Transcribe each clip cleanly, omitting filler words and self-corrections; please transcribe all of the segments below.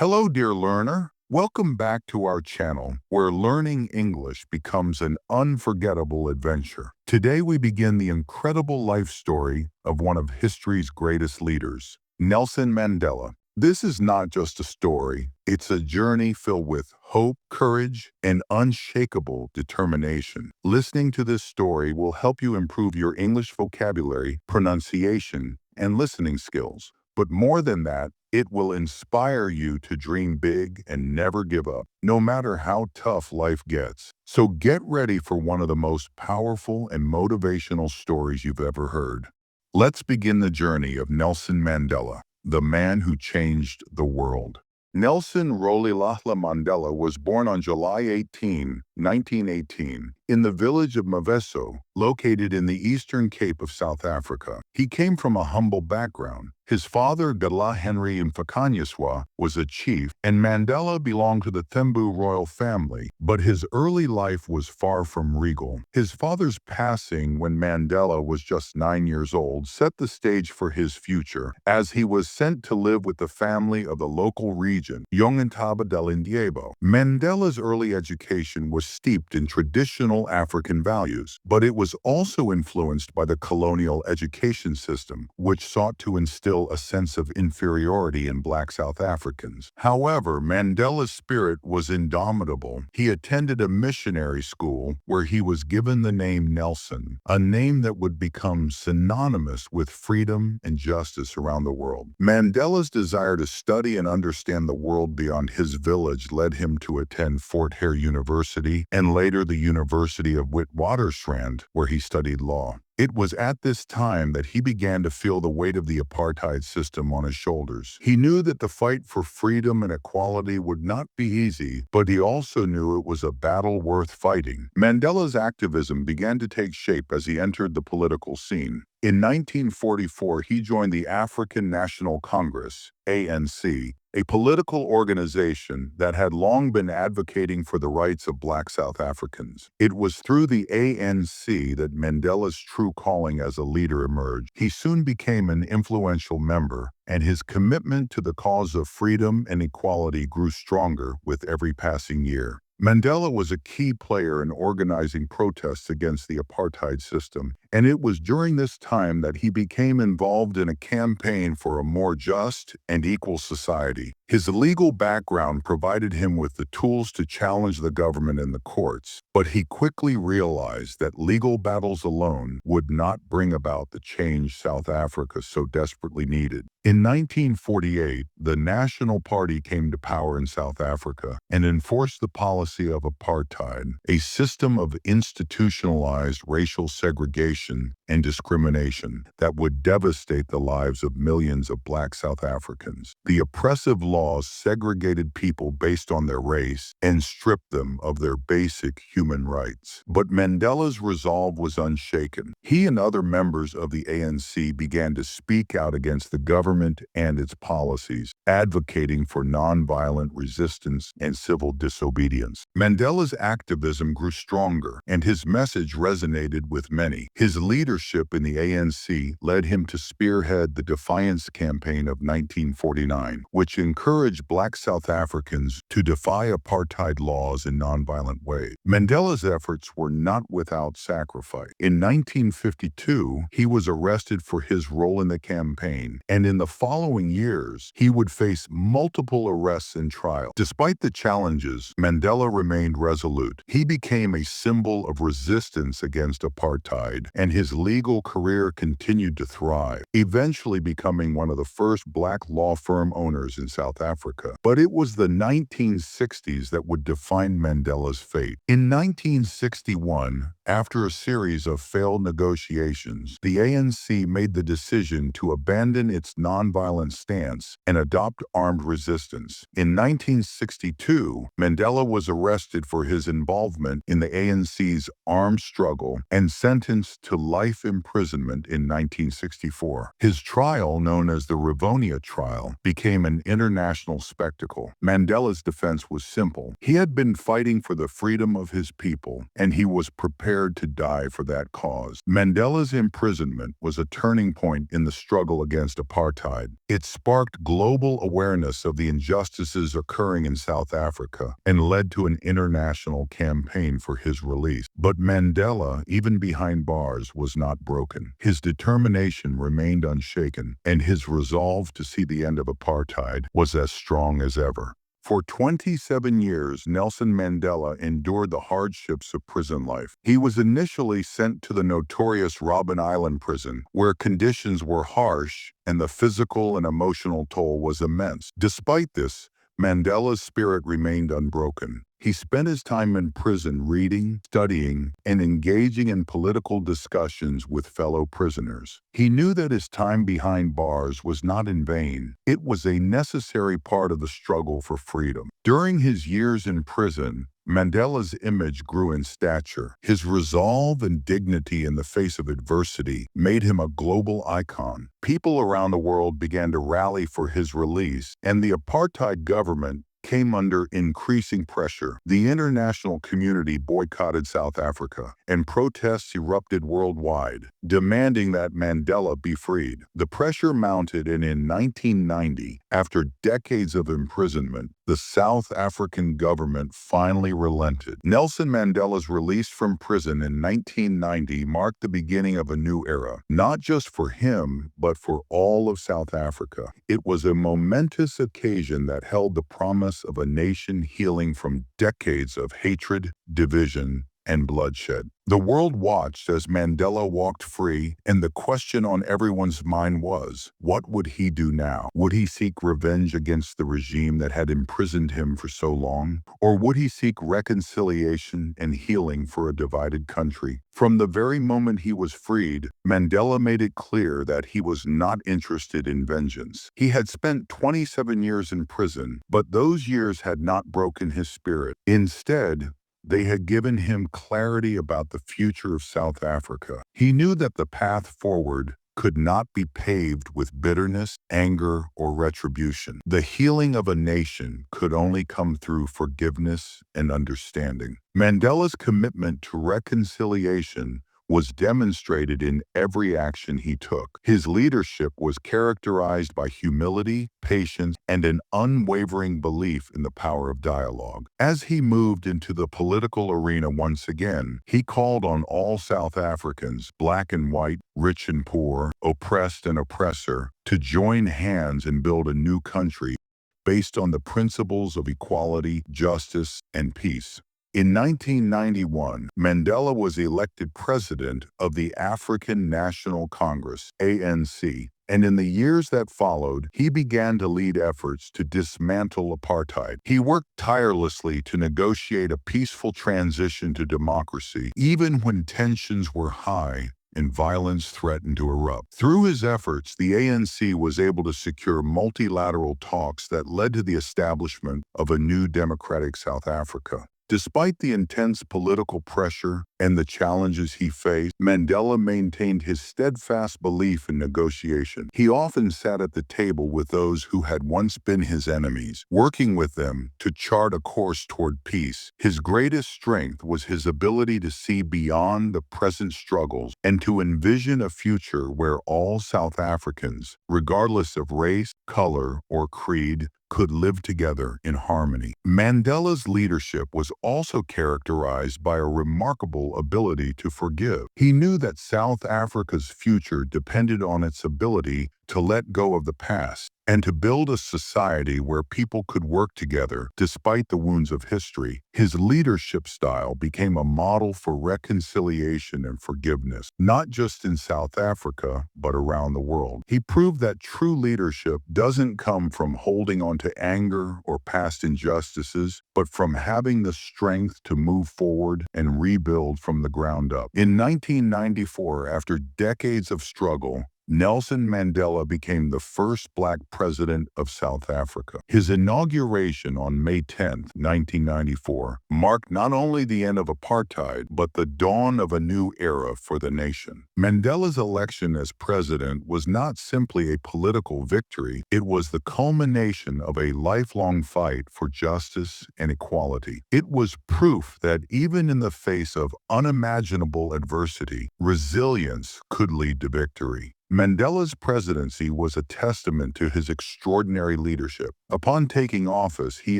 Hello, dear learner. Welcome back to our channel, where learning English becomes an unforgettable adventure. Today we begin the incredible life story of one of history's greatest leaders, Nelson Mandela. This is not just a story, it's a journey filled with hope, courage, and unshakable determination. Listening to this story will help you improve your English vocabulary, pronunciation, and listening skills. But more than that, it will inspire you to dream big and never give up, no matter how tough life gets. So get ready for one of the most powerful and motivational stories you've ever heard. Let's begin the journey of Nelson Mandela, the man who changed the world. Nelson Rolihlahla Mandela was born on July 18, 1918, in the village of Maveso, located in the Eastern Cape of South Africa. He came from a humble background. His father, Gala Henry Mfakanyiswa, was a chief, and Mandela belonged to the Thembu royal family, but his early life was far from regal. His father's passing when Mandela was just 9 years old set the stage for his future, as he was sent to live with the family of the local region, Yongintaba Delindiebo. Mandela's early education was steeped in traditional African values, but it was also influenced by the colonial education system, which sought to instill a sense of inferiority in Black South Africans. However, Mandela's spirit was indomitable. He attended a missionary school where he was given the name Nelson, a name that would become synonymous with freedom and justice around the world. Mandela's desire to study and understand the world beyond his village led him to attend Fort Hare University and later the University of Witwatersrand, where he studied law. It was at this time that he began to feel the weight of the apartheid system on his shoulders. He knew that the fight for freedom and equality would not be easy, but he also knew it was a battle worth fighting. Mandela's activism began to take shape as he entered the political scene. In 1944, he joined the African National Congress, ANC, a political organization that had long been advocating for the rights of Black South Africans. It was through the ANC that Mandela's true calling as a leader emerged. He soon became an influential member, and his commitment to the cause of freedom and equality grew stronger with every passing year. Mandela was a key player in organizing protests against the apartheid system, and it was during this time that he became involved in a campaign for a more just and equal society. His legal background provided him with the tools to challenge the government in the courts, but he quickly realized that legal battles alone would not bring about the change South Africa so desperately needed. In 1948, the National Party came to power in South Africa and enforced the policy of apartheid, a system of institutionalized racial segregation and discrimination that would devastate the lives of millions of Black South Africans. The oppressive laws segregated people based on their race and stripped them of their basic human rights. But Mandela's resolve was unshaken. He and other members of the ANC began to speak out against the government and its policies, advocating for nonviolent resistance and civil disobedience. Mandela's activism grew stronger, and his message resonated with many. His leadership in the ANC led him to spearhead the Defiance Campaign of 1949, which encouraged Black South Africans to defy apartheid laws in nonviolent ways. Mandela's efforts were not without sacrifice. In 1952, he was arrested for his role in the campaign, and in the following years, he would face multiple arrests and trials. Despite the challenges, Mandela remained resolute. He became a symbol of resistance against apartheid, and his legal career continued to thrive, eventually becoming one of the first Black law firm owners in South Africa. But it was the 1960s that would define Mandela's fate. In 1961, after a series of failed negotiations, the ANC made the decision to abandon its nonviolent stance and adopt armed resistance. In 1962, Mandela was arrested for his involvement in the ANC's armed struggle and sentenced to life imprisonment in 1964. His trial, known as the Rivonia trial, became an international spectacle. Mandela's defense was simple. He had been fighting for the freedom of his people, and he was prepared to die for that cause. Mandela's imprisonment was a turning point in the struggle against apartheid. It sparked global awareness of the injustices occurring in South Africa and led to an international campaign for his release. But Mandela, even behind bars, was not broken. His determination remained unshaken, and his resolve to see the end of apartheid was as strong as ever. For 27 years, Nelson Mandela endured the hardships of prison life. He was initially sent to the notorious Robben Island prison, where conditions were harsh and the physical and emotional toll was immense. Despite this, Mandela's spirit remained unbroken. He spent his time in prison reading, studying, and engaging in political discussions with fellow prisoners. He knew that his time behind bars was not in vain. It was a necessary part of the struggle for freedom. During his years in prison, Mandela's image grew in stature. His resolve and dignity in the face of adversity made him a global icon. People around the world began to rally for his release, and the apartheid government came under increasing pressure. The international community boycotted South Africa, and protests erupted worldwide, demanding that Mandela be freed. The pressure mounted, and in 1990, after decades of imprisonment, the South African government finally relented. Nelson Mandela's release from prison in 1990 marked the beginning of a new era, not just for him, but for all of South Africa. It was a momentous occasion that held the promise of a nation healing from decades of hatred, division, and bloodshed. The world watched as Mandela walked free, and the question on everyone's mind was, what would he do now? Would he seek revenge against the regime that had imprisoned him for so long? Or would he seek reconciliation and healing for a divided country? From the very moment he was freed, Mandela made it clear that he was not interested in vengeance. He had spent 27 years in prison, but those years had not broken his spirit. Instead, they had given him clarity about the future of South Africa. He knew that the path forward could not be paved with bitterness, anger, or retribution. The healing of a nation could only come through forgiveness and understanding. Mandela's commitment to reconciliation was demonstrated in every action he took. His leadership was characterized by humility, patience, and an unwavering belief in the power of dialogue. As he moved into the political arena once again, he called on all South Africans, black and white, rich and poor, oppressed and oppressor, to join hands and build a new country based on the principles of equality, justice, and peace. In 1991, Mandela was elected president of the African National Congress, ANC, and in the years that followed, he began to lead efforts to dismantle apartheid. He worked tirelessly to negotiate a peaceful transition to democracy, even when tensions were high and violence threatened to erupt. Through his efforts, the ANC was able to secure multilateral talks that led to the establishment of a new democratic South Africa. Despite the intense political pressure and the challenges he faced, Mandela maintained his steadfast belief in negotiation. He often sat at the table with those who had once been his enemies, working with them to chart a course toward peace. His greatest strength was his ability to see beyond the present struggles and to envision a future where all South Africans, regardless of race, color, or creed, could live together in harmony. Mandela's leadership was also characterized by a remarkable ability to forgive. He knew that South Africa's future depended on its ability to let go of the past and to build a society where people could work together despite the wounds of history. His leadership style became a model for reconciliation and forgiveness, not just in South Africa, but around the world. He proved that true leadership doesn't come from holding on to anger or past injustices, but from having the strength to move forward and rebuild from the ground up. In 1994, after decades of struggle, Nelson Mandela became the first black president of South Africa. His inauguration on May 10, 1994, marked not only the end of apartheid, but the dawn of a new era for the nation. Mandela's election as president was not simply a political victory, it was the culmination of a lifelong fight for justice and equality. It was proof that even in the face of unimaginable adversity, resilience could lead to victory. Mandela's presidency was a testament to his extraordinary leadership. Upon taking office, he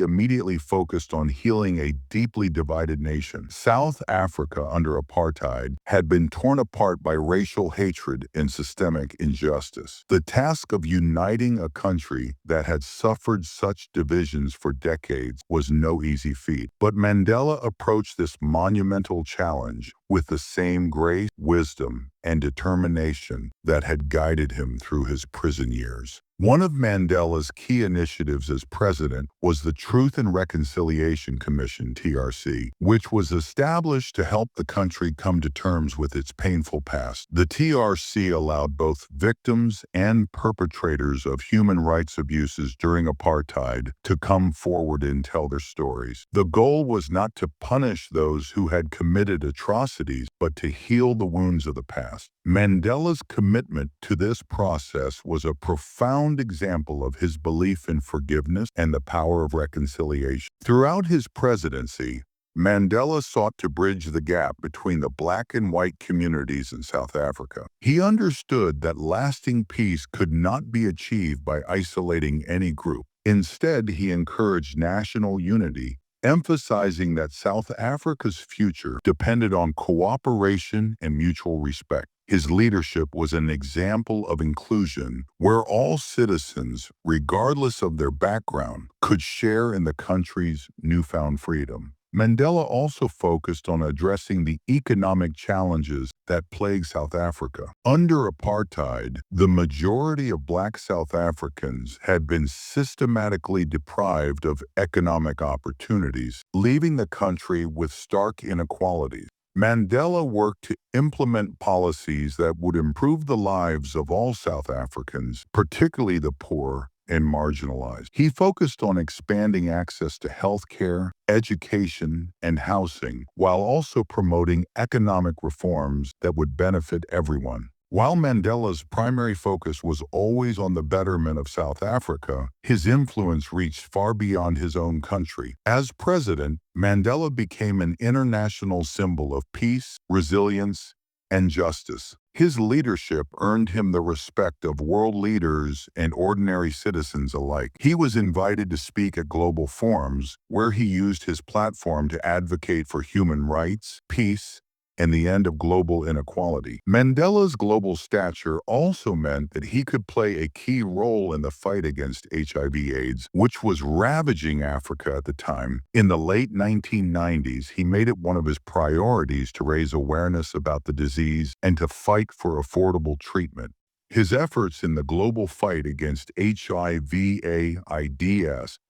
immediately focused on healing a deeply divided nation. South Africa, under apartheid, had been torn apart by racial hatred and systemic injustice. The task of uniting a country that had suffered such divisions for decades was no easy feat. But Mandela approached this monumental challenge with the same grace, wisdom, and determination that had guided him through his prison years. One of Mandela's key initiatives as president was the Truth and Reconciliation Commission, TRC, which was established to help the country come to terms with its painful past. The TRC allowed both victims and perpetrators of human rights abuses during apartheid to come forward and tell their stories. The goal was not to punish those who had committed atrocities, but to heal the wounds of the past. Mandela's commitment to this process was a profound example of his belief in forgiveness and the power of reconciliation. Throughout his presidency, Mandela sought to bridge the gap between the black and white communities in South Africa. He understood that lasting peace could not be achieved by isolating any group. Instead, he encouraged national unity, emphasizing that South Africa's future depended on cooperation and mutual respect. His leadership was an example of inclusion, where all citizens, regardless of their background, could share in the country's newfound freedom. Mandela also focused on addressing the economic challenges that plague South Africa. Under apartheid, the majority of black South Africans had been systematically deprived of economic opportunities, leaving the country with stark inequalities. Mandela worked to implement policies that would improve the lives of all South Africans, particularly the poor and marginalized. He focused on expanding access to health care, education, and housing, while also promoting economic reforms that would benefit everyone. While Mandela's primary focus was always on the betterment of South Africa, his influence reached far beyond his own country. As president, Mandela became an international symbol of peace, resilience, and justice. His leadership earned him the respect of world leaders and ordinary citizens alike. He was invited to speak at global forums, where he used his platform to advocate for human rights, peace, and the end of global inequality. Mandela's global stature also meant that he could play a key role in the fight against HIV/AIDS, which was ravaging Africa at the time. In the late 1990s, he made it one of his priorities to raise awareness about the disease and to fight for affordable treatment. His efforts in the global fight against HIV/AIDS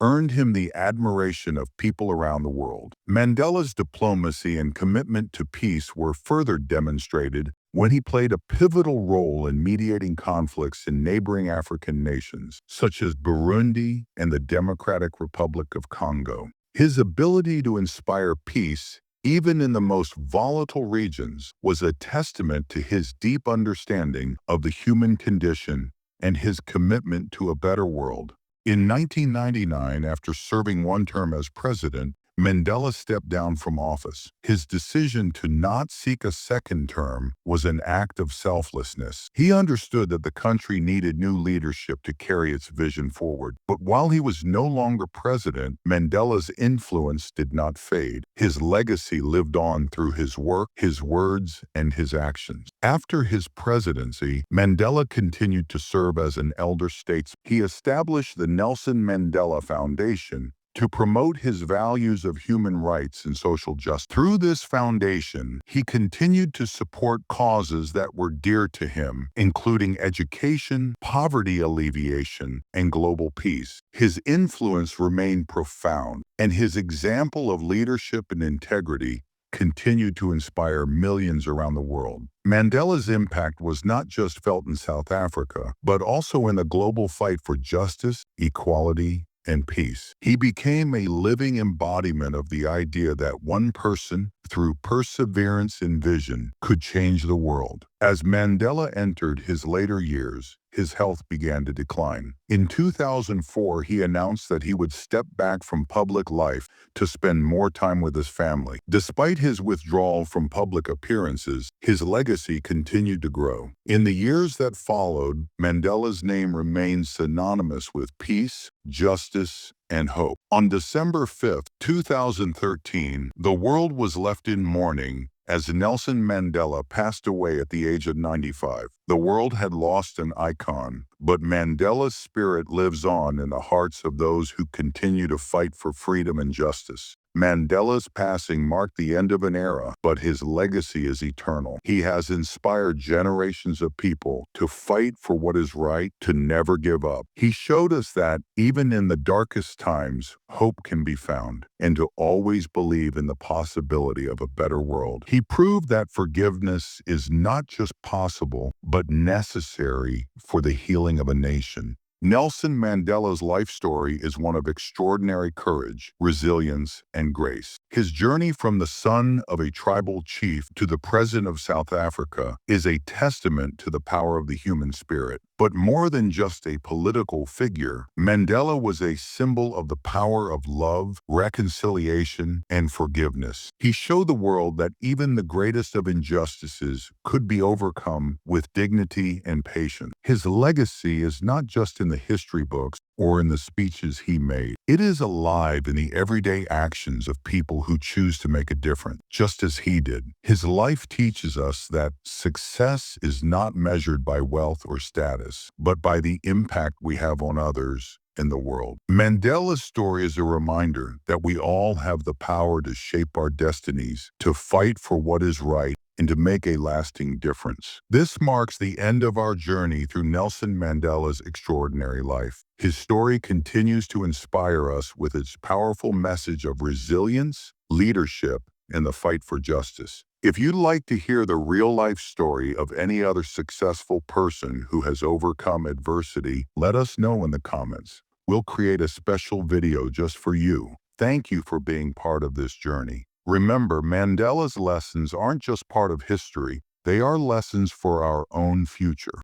earned him the admiration of people around the world. Mandela's diplomacy and commitment to peace were further demonstrated when he played a pivotal role in mediating conflicts in neighboring African nations, such as Burundi and the Democratic Republic of Congo. His ability to inspire peace, even in the most volatile regions, was a testament to his deep understanding of the human condition and his commitment to a better world. In 1999, after serving one term as president, Mandela stepped down from office. His decision to not seek a second term was an act of selflessness. He understood that the country needed new leadership to carry its vision forward. But while he was no longer president, Mandela's influence did not fade. His legacy lived on through his work, his words, and his actions. After his presidency, Mandela continued to serve as an elder statesman. He established the Nelson Mandela Foundation to promote his values of human rights and social justice. Through this foundation, he continued to support causes that were dear to him, including education, poverty alleviation, and global peace. His influence remained profound, and his example of leadership and integrity continued to inspire millions around the world. Mandela's impact was not just felt in South Africa, but also in the global fight for justice, equality, and peace. He became a living embodiment of the idea that one person, through perseverance and vision, could change the world. As Mandela entered his later years, his health began to decline. In 2004, he announced that he would step back from public life to spend more time with his family. Despite his withdrawal from public appearances, his legacy continued to grow. In the years that followed, Mandela's name remained synonymous with peace, justice, and hope. On December 5, 2013, the world was left in mourning as Nelson Mandela passed away at the age of 95. The world had lost an icon, but Mandela's spirit lives on in the hearts of those who continue to fight for freedom and justice. Mandela's passing marked the end of an era, but his legacy is eternal. He has inspired generations of people to fight for what is right, to never give up. He showed us that, even in the darkest times, hope can be found, and to always believe in the possibility of a better world. He proved that forgiveness is not just possible, but necessary for the healing of a nation. Nelson Mandela's life story is one of extraordinary courage, resilience, and grace. His journey from the son of a tribal chief to the president of South Africa is a testament to the power of the human spirit. But more than just a political figure, Mandela was a symbol of the power of love, reconciliation, and forgiveness. He showed the world that even the greatest of injustices could be overcome with dignity and patience. His legacy is not just in the history books or in the speeches he made. It is alive in the everyday actions of people who choose to make a difference, just as he did. His life teaches us that success is not measured by wealth or status, but by the impact we have on others in the world. Mandela's story is a reminder that we all have the power to shape our destinies, to fight for what is right, and to make a lasting difference. This marks the end of our journey through Nelson Mandela's extraordinary life. His story continues to inspire us with its powerful message of resilience, leadership, and the fight for justice. If you'd like to hear the real-life story of any other successful person who has overcome adversity, let us know in the comments. We'll create a special video just for you. Thank you for being part of this journey. Remember, Mandela's lessons aren't just part of history, they are lessons for our own future.